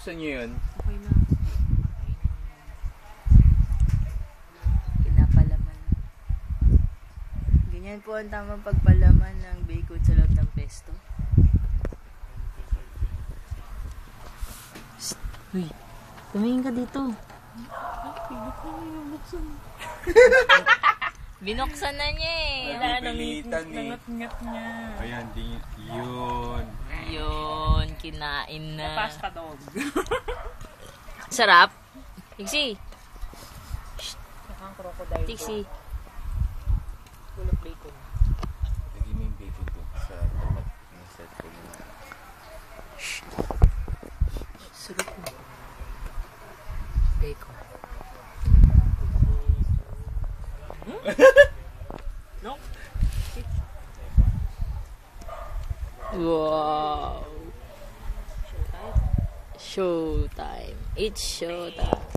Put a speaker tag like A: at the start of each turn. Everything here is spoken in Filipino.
A: Buksan nyo yun.
B: Okay na. Pinapalaman. Ganyan po ang tamang pagpalaman ng bacon sa loob ng pesto. Uy, tumingin ka dito. Binuksan na niya eh.
A: Nagpipilitan eh.
C: Nangat-ngat niya.
A: Ayan, yun.
B: Yun, kinain na.
C: Pasta dog.
B: Sarap. Tixie.
C: Ang crocodile.
B: Tixie.
C: Full of bacon.
A: Lagyan mo yung bacon doon sa tapat ng set ko mo.
B: Sarap mo. Bacon.
C: No?
B: Wow. Showtime. It's showtime.